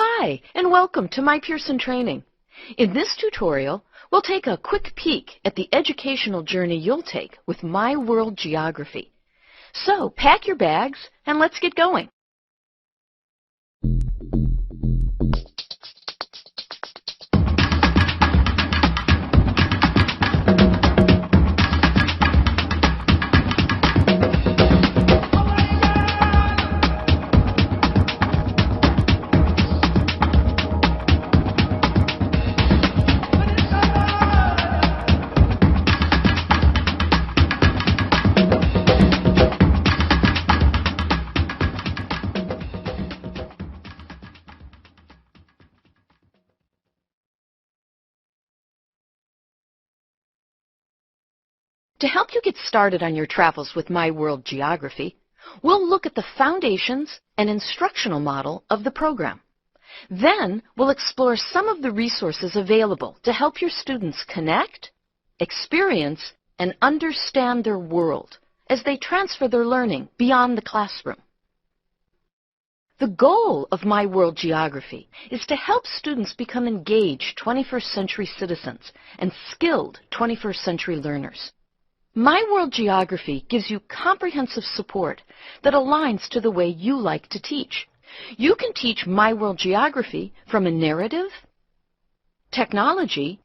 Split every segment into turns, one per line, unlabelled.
Hi, and welcome to My Pearson Training. In this tutorial, we'll take a quick peek at the educational journey you'll take with My World Geography. So, pack your bags and let's get going. To help you get started on your travels with My World Geography, we'll look at the foundations and instructional model of the program. Then we'll explore some of the resources available to help your students connect, experience, and understand their world as they transfer their learning beyond the classroom. The goal of My World Geography is to help students become engaged 21st century citizens and skilled 21st century learners. My World Geography gives you comprehensive support that aligns to the way you like to teach. You can teach My World Geography from a narrative, technology,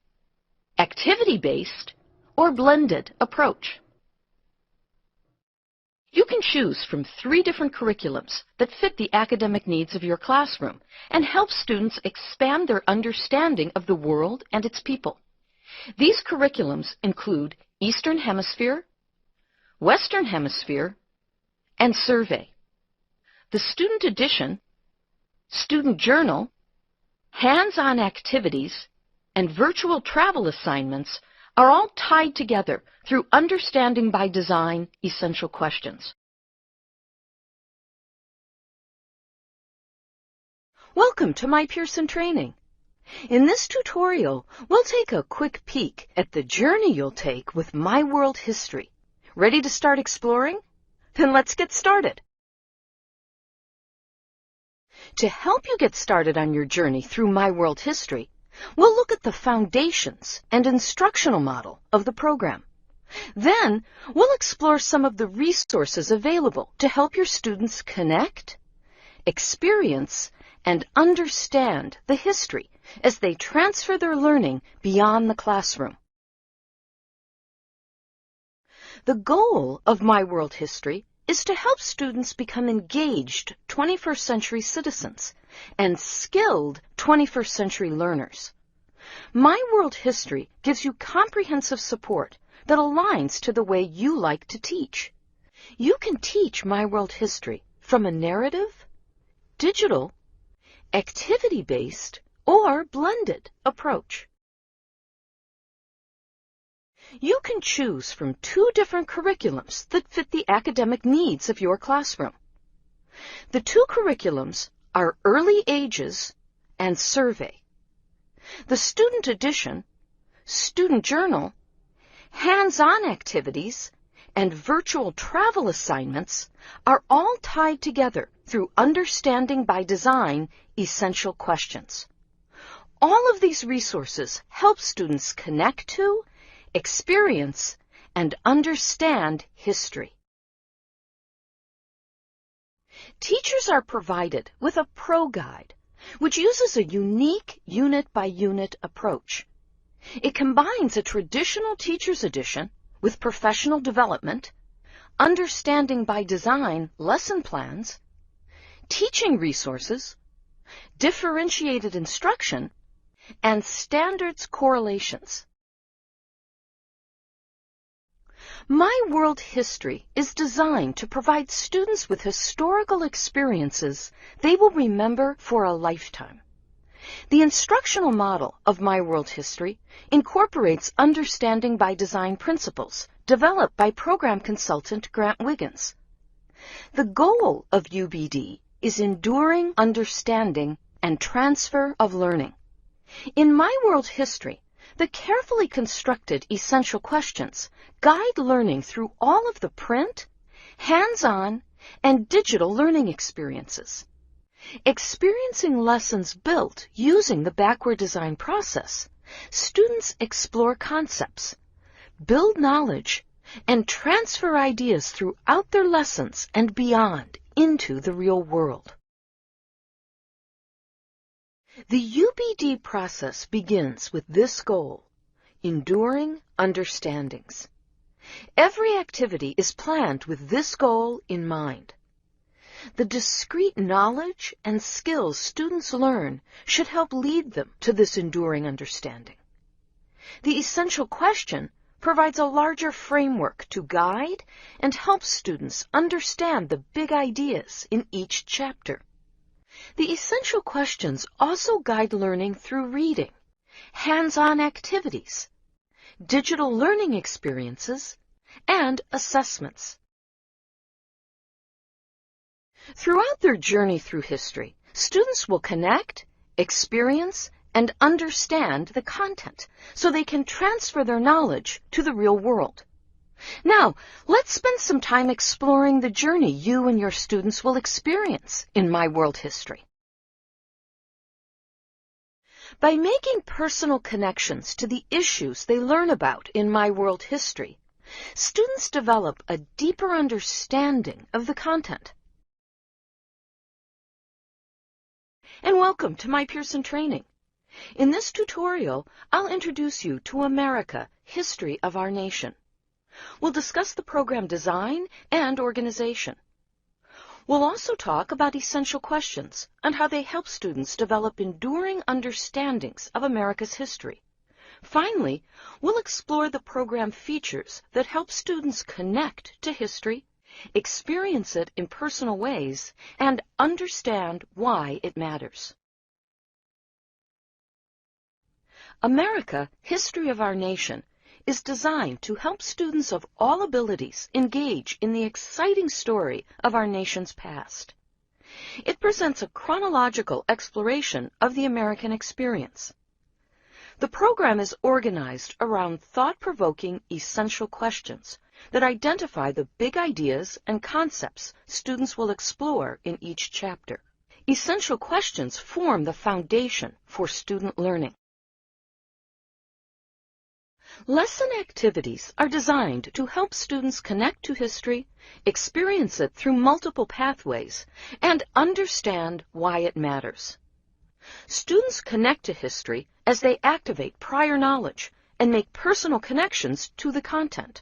activity-based, or blended approach. You can choose from 3 different curriculums that fit the academic needs of your classroom and help students expand their understanding of the world and its people. These curriculums include Eastern Hemisphere, Western Hemisphere, and Survey. The Student Edition, Student Journal, Hands-on Activities, and Virtual Travel Assignments are all tied together through Understanding by Design essential questions. Welcome to My Pearson Training. In this tutorial, we'll take a quick peek at the journey you'll take with My World History. Ready to start exploring? Then let's get started. To help you get started on your journey through My World History, we'll look at the foundations and instructional model of the program. Then, we'll explore some of the resources available to help your students connect, experience, and understand the history as they transfer their learning beyond the classroom. The goal of My World History is to help students become engaged 21st century citizens and skilled 21st century learners. My World History gives you comprehensive support that aligns to the way you like to teach. You can teach My World History from a narrative, digital, activity-based, or blended approach. You can choose from 2 different curriculums that fit the academic needs of your classroom. The 2 curriculums are Early Ages and Survey. The Student Edition, Student Journal, Hands-on Activities, and Virtual Travel Assignments are all tied together through Understanding by Design essential questions. All of these resources help students connect to, experience, and understand history. Teachers are provided with a Pro Guide, which uses a unique unit-by-unit approach. It combines a traditional Teacher's Edition with professional development, Understanding by Design lesson plans, teaching resources, differentiated instruction, and standards correlations. My World History is designed to provide students with historical experiences they will remember for a lifetime. The instructional model of My World History incorporates Understanding by Design principles developed by program consultant Grant Wiggins. The goal of UBD is enduring understanding and transfer of learning. In My World History, the carefully constructed essential questions guide learning through all of the print, hands-on, and digital learning experiences. Experiencing lessons built using the backward design process, students explore concepts, build knowledge, and transfer ideas throughout their lessons and beyond into the real world. The UBD process begins with this goal: enduring understandings. Every activity is planned with this goal in mind. The discrete knowledge and skills students learn should help lead them to this enduring understanding. The essential question provides a larger framework to guide and help students understand the big ideas in each chapter. The essential questions also guide learning through reading, hands-on activities, digital learning experiences, and assessments. Throughout their journey through history, students will connect, experience, and understand the content so they can transfer their knowledge to the real world. Now, let's spend some time exploring the journey you and your students will experience in My World History. By making personal connections to the issues they learn about in My World History, students develop a deeper understanding of the content. And welcome to My Pearson Training. In this tutorial, I'll introduce you to America, History of Our Nation. We'll discuss the program design and organization. We'll also talk about essential questions and how they help students develop enduring understandings of America's history. Finally, we'll explore the program features that help students connect to history, experience it in personal ways, and understand why it matters. America, History of Our Nation is designed to help students of all abilities engage in the exciting story of our nation's past. It presents a chronological exploration of the American experience. The program is organized around thought-provoking essential questions that identify the big ideas and concepts students will explore in each chapter. Essential questions form the foundation for student learning. Lesson activities are designed to help students connect to history, experience it through multiple pathways, and understand why it matters. Students connect to history as they activate prior knowledge and make personal connections to the content.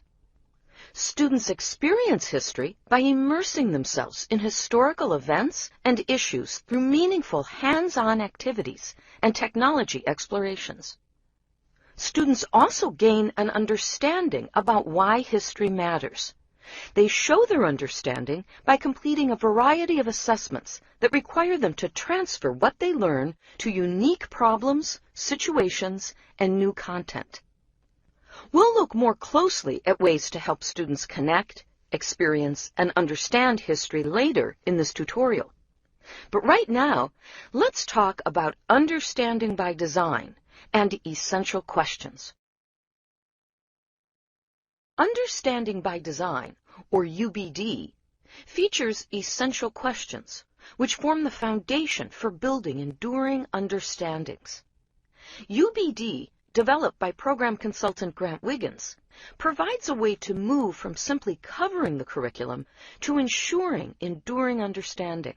Students experience history by immersing themselves in historical events and issues through meaningful hands-on activities and technology explorations. Students also gain an understanding about why history matters. They show their understanding by completing a variety of assessments that require them to transfer what they learn to unique problems, situations, and new content. We'll look more closely at ways to help students connect, experience, and understand history later in this tutorial. But right now, let's talk about understanding by design and essential questions. Understanding by Design, or UBD, features essential questions, which form the foundation for building enduring understandings. UBD, developed by program consultant Grant Wiggins, provides a way to move from simply covering the curriculum to ensuring enduring understanding.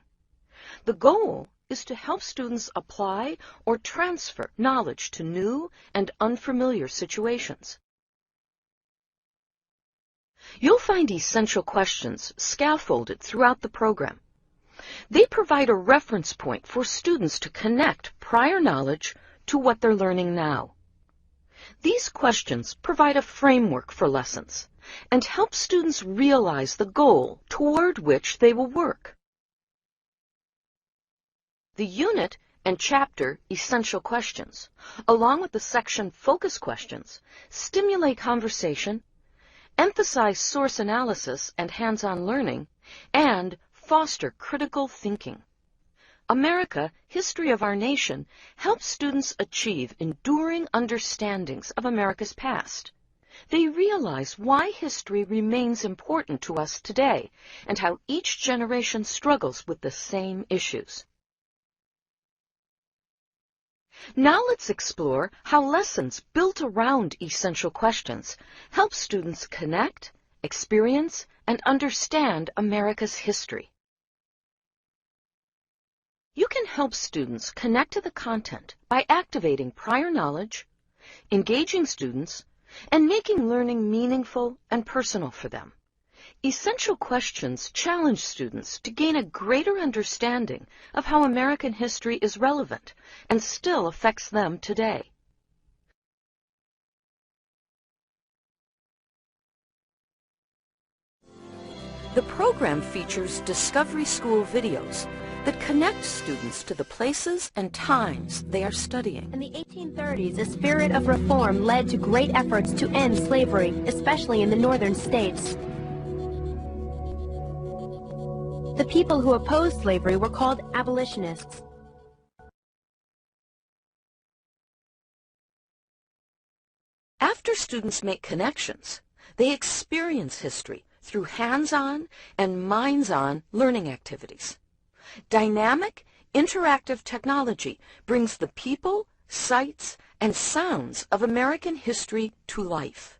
The goal is to help students apply or transfer knowledge to new and unfamiliar situations. You'll find essential questions scaffolded throughout the program. They provide a reference point for students to connect prior knowledge to what they're learning now. These questions provide a framework for lessons and help students realize the goal toward which they will work. The unit and chapter essential questions, along with the section focus questions, stimulate conversation, emphasize source analysis and hands-on learning, and foster critical thinking. America, History of Our Nation helps students achieve enduring understandings of America's past. They realize why history remains important to us today and how each generation struggles with the same issues. Now let's explore how lessons built around essential questions help students connect, experience, and understand America's history. You can help students connect to the content by activating prior knowledge, engaging students, and making learning meaningful and personal for them. Essential questions challenge students to gain a greater understanding of how American history is relevant and still affects them today. The program features Discovery School videos that connect students to the places and times they are studying.
In the 1830s, a spirit of reform led to great efforts to end slavery, especially in the northern states. The people who opposed slavery were called abolitionists.
After students make connections, they experience history through hands-on and minds-on learning activities. Dynamic, interactive technology brings the people, sights, and sounds of American history to life.